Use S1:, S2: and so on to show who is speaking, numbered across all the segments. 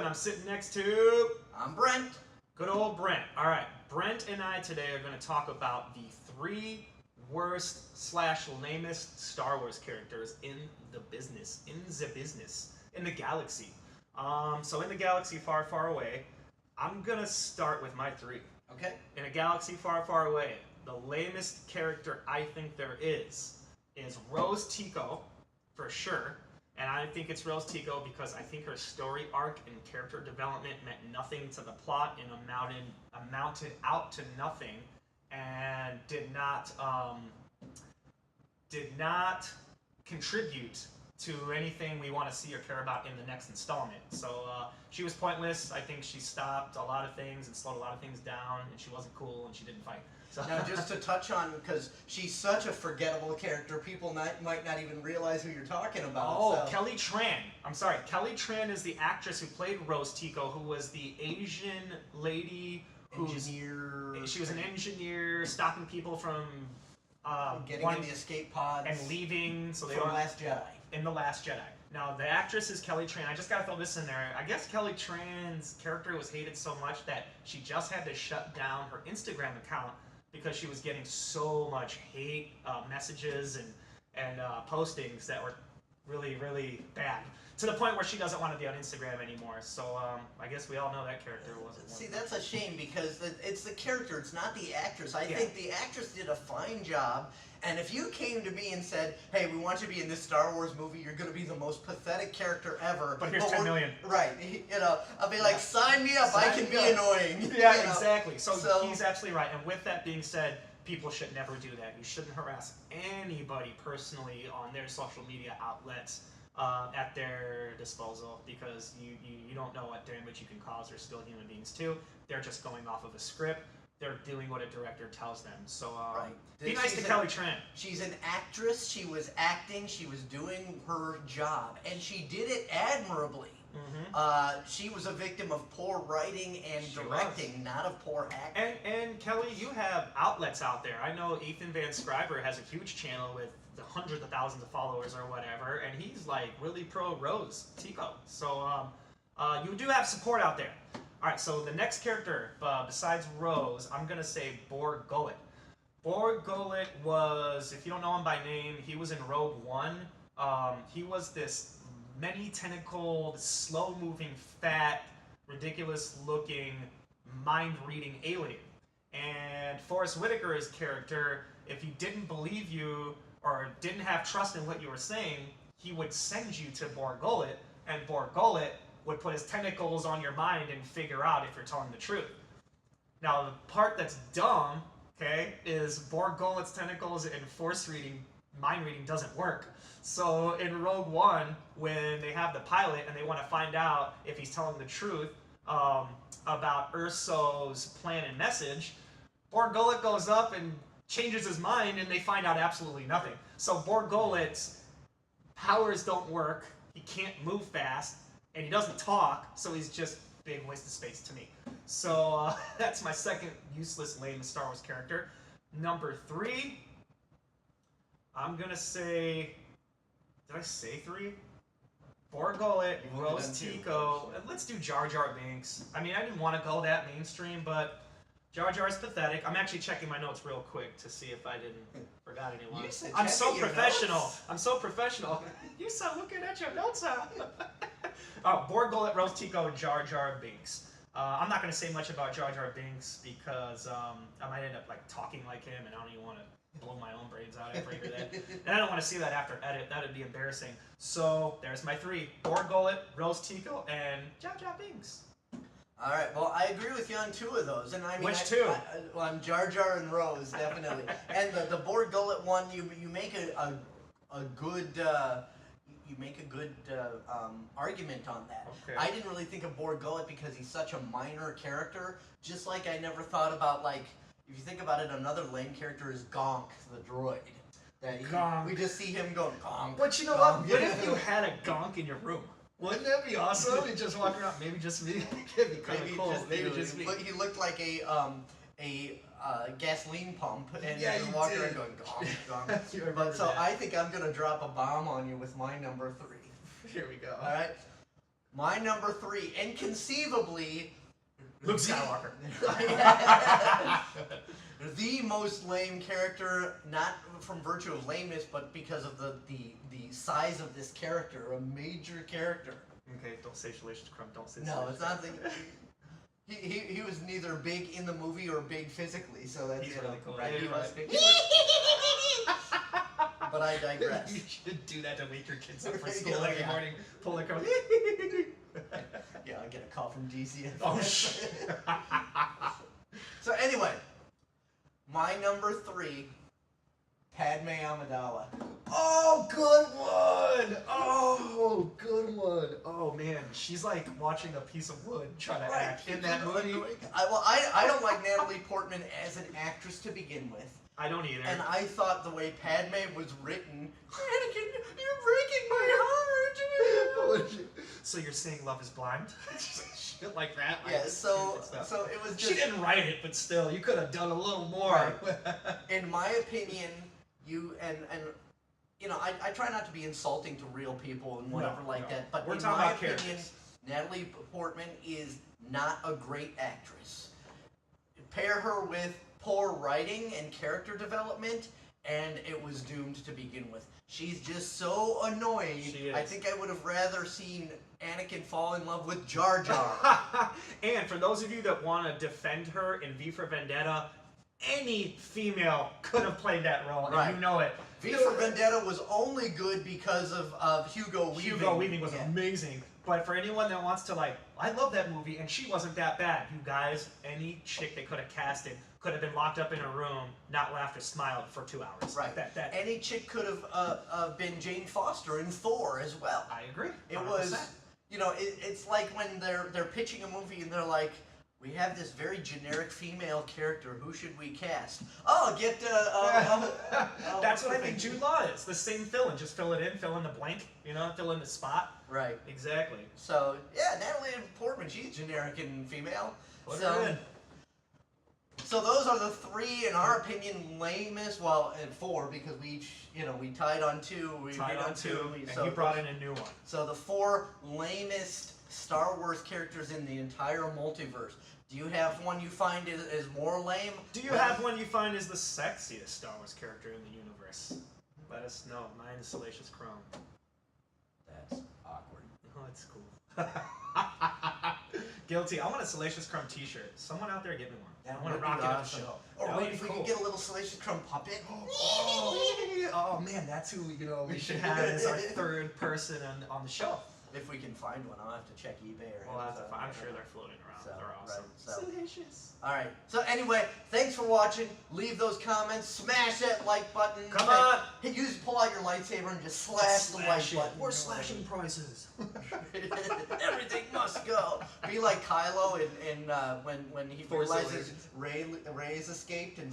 S1: and I'm sitting next to...
S2: I'm Brent.
S1: Good old Brent. All right, Brent and I today are going to talk about the 3 worst / lamest Star Wars characters in the business, in the galaxy. So in the galaxy far, far away, I'm going to start with my 3.
S2: Okay.
S1: In a galaxy far, far away, the lamest character I think there is Rose Tico, for sure. And I think it's Rose Tico because I think her story arc and character development meant nothing to the plot and amounted out to nothing, and did not contribute to anything we want to see or care about in the next installment. So she was pointless. I think she stopped a lot of things and slowed a lot of things down, and she wasn't cool and she didn't fight. So.
S2: Now, just to touch on, because she's such a forgettable character, people might not even realize who you're talking about.
S1: Oh,
S2: so.
S1: Kelly Tran. I'm sorry. Kelly Tran is the actress who played Rose Tico, who was the Asian lady
S2: engineer.
S1: She was an engineer stopping people from
S2: getting in the escape pods
S1: and leaving. So they
S2: from Last Jedi.
S1: In The Last Jedi. Now, the actress is Kelly Tran. I just gotta throw this in there. I guess Kelly Tran's character was hated so much that she just had to shut down her Instagram account because she was getting so much hate messages and postings that were really, really bad. To the point where she doesn't want to be on Instagram anymore. So I guess we all know that character wasn't.
S2: See, that's a shame because it's the character, it's not the actress. I think the actress did a fine job. And if you came to me and said, hey, we want you to be in this Star Wars movie, you're going to be the most pathetic character ever.
S1: But here's 10 million.
S2: Right. You know, I'll be like, sign me up, I can be annoying.
S1: Yeah,
S2: you know?
S1: exactly. So he's absolutely right. And with that being said, people should never do that. You shouldn't harass anybody personally on their social media outlets at their disposal, because you don't know what damage you can cause. They're still human beings too. They're just going off of a script. They're doing what a director tells them. So be nice to Kelly Tran.
S2: She's an actress. She was acting. She was doing her job, and she did it admirably. Mm-hmm. She was a victim of poor writing and directing, not of poor acting.
S1: And Kelly, you have outlets out there. I know Ethan Van Scriber has a huge channel with hundreds of thousands of followers or whatever, and he's like really pro Rose Tico. So you do have support out there. All right, so the next character besides Rose, I'm gonna say Bor Gullet. Bor Gullet was, if you don't know him by name, he was in Rogue One. He was this many-tentacled, slow-moving, fat, ridiculous-looking, mind-reading alien. And Forrest Whitaker's character, if he didn't believe you or didn't have trust in what you were saying, he would send you to Bor Gullet, and Bor Gullet would put his tentacles on your mind and figure out if you're telling the truth. Now, the part that's dumb, okay, is Bor Gullet's tentacles and force reading, mind reading doesn't work. So in Rogue One, when they have the pilot and they want to find out if he's telling the truth about Urso's plan and message, Bor Gullet goes up and changes his mind, and they find out absolutely nothing. So Bor Gullet's powers don't work. He can't move fast, and he doesn't talk, so he's just big waste of space to me. So that's my second useless, lame Star Wars character. Number 3, I'm gonna say, did I say 3? Bor Gullet, Rose Tico. Let's do Jar Jar Binks. I mean, I didn't want to go that mainstream, but Jar Jar's pathetic. I'm actually checking my notes real quick to see if I forgot anyone. I'm so professional.
S2: Notes?
S1: I'm so professional. You said looking at your notes, huh? Bor Gullet, Rose Tico, and Jar Jar Binks. I'm not going to say much about Jar Jar Binks because I might end up like talking like him, and I don't even want to blow my own brains out after I hear that. And I don't want to see that after edit. That would be embarrassing. So there's my 3: Bor Gullet, Rose Tico, and Jar Jar Binks.
S2: All right. Well, I agree with you on 2 of those, and I mean,
S1: which 2?
S2: On Jar Jar and Rose, definitely. And the Bor Gullet one, you make a good argument on that.
S1: Okay.
S2: I didn't really think of Bor Gullet because he's such a minor character. Just like I never thought about, like, if you think about it, another lame character is Gonk the droid.
S1: Gonk.
S2: We just see him going Gonk.
S1: But you know what? What if you had a Gonk in your room? Wouldn't that be awesome? You just walk around. Maybe just me. It'd be kind of cool. Maybe just me.
S2: He looked like a gasoline pump, and
S1: yeah,
S2: you walk around going Gonk, Gonk. But so I think I'm gonna drop a bomb on you with my number 3.
S1: Here we go.
S2: All right. My number 3, and conceivably,
S1: Luke Skywalker.
S2: The most lame character, not from virtue of lameness, but because of the size of this character, a major character.
S1: Okay, don't say Salacious Crumb. Don't say.
S2: No, it's not the. He was neither big in the movie or big physically, so that's
S1: He's really cool.
S2: right.
S1: Yeah,
S2: He
S1: you're
S2: was
S1: right.
S2: big. But I digress.
S1: You should do that to wake your kids up for
S2: Yeah,
S1: school every
S2: yeah.
S1: morning. Pull their car.
S2: Yeah, I get a call from DC.
S1: Oh shit.
S2: So anyway, my number 3, Padme Amidala.
S1: Oh, good one. Oh, good one. Oh man, she's like watching a piece of wood try to act in that movie.
S2: I don't like Natalie Portman as an actress to begin with.
S1: I don't either.
S2: And I thought the way Padme was written, Anakin, you're breaking my heart.
S1: So you're saying Love is Blind? Shit like that. Like,
S2: Yeah, so
S1: stupid stuff.
S2: it was just.
S1: She didn't write it, but still, you could have done a little more.
S2: In my opinion, you and you know, I try not to be insulting to real people and whatever that, but
S1: We're
S2: in
S1: talking
S2: my
S1: about
S2: opinion,
S1: characters.
S2: Natalie Portman is not a great actress. Pair her with poor writing and character development, and it was doomed to begin with. She's just so annoying.
S1: She is.
S2: I think I would have rather seen Anakin fall in love with Jar Jar.
S1: And for those of you that want to defend her in V for Vendetta, any female could have played that role,
S2: Right.
S1: and you know it.
S2: V for Vendetta was only good because of Hugo Weaving.
S1: Hugo Weaving was amazing. But for anyone that wants to I love that movie, and she wasn't that bad. You guys, any chick they could have casted could have been locked up in a room, not laughed or smiled for 2 hours.
S2: Right.
S1: That.
S2: Any chick could have been Jane Foster in Thor as well.
S1: I agree. 100%.
S2: It was, you know, it's like when they're pitching a movie and they're like, we have this very generic female character. Who should we cast? Oh, get
S1: That's what I think Jude Law is. The same fill-in. Just fill it in, fill in the blank, fill in the spot.
S2: Right.
S1: Exactly.
S2: So yeah, Natalie Portman, she's generic and female.
S1: Put her in.
S2: So those are the 3, in our opinion, lamest. Well, and 4 because we each, we tied on 2. We
S1: Tied
S2: agreed
S1: on 2, and
S2: so
S1: you brought in a new one.
S2: So the 4 lamest Star Wars characters in the entire multiverse. Do you have one you find is more lame?
S1: Do you have one you find is the sexiest Star Wars character in the universe? Let us know. Mine is Salacious Crumb.
S2: That's awkward.
S1: Oh, it's cool. Guilty. I want a Salacious Crumb t-shirt. Someone out there get me one. I want to rock it on the show.
S2: Or
S1: That
S2: wait,
S1: would be
S2: if we
S1: cool.
S2: could get a little Salacious Crumb puppet.
S1: Oh man, that's who we should have as our 3rd person on the show.
S2: If we can find one, I'll have to check eBay or Amazon.
S1: I'm sure they're floating around.
S2: So,
S1: They're awesome.
S2: right, so.
S1: Salacious.
S2: Alright, so anyway, thanks for watching. Leave those comments, smash that like button.
S1: Come on!
S2: Pull out your lightsaber and just slash the like button.
S1: We're slashing prices.
S2: Everything must go. Be like Kylo in when he
S1: Force
S2: realizes Rey's escaped and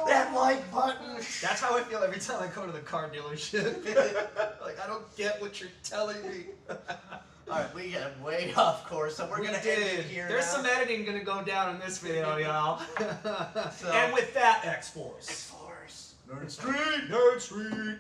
S2: that like button.
S1: That's how I feel every time I go to the car dealership. I don't get what you're telling me.
S2: Alright, we got way off course, so we're gonna end it here.
S1: There's
S2: now.
S1: some editing gonna go down in this video, y'all.
S2: So-
S1: And with that, X-Force.
S2: X-Force.
S1: Nerd Street! Nerd Street!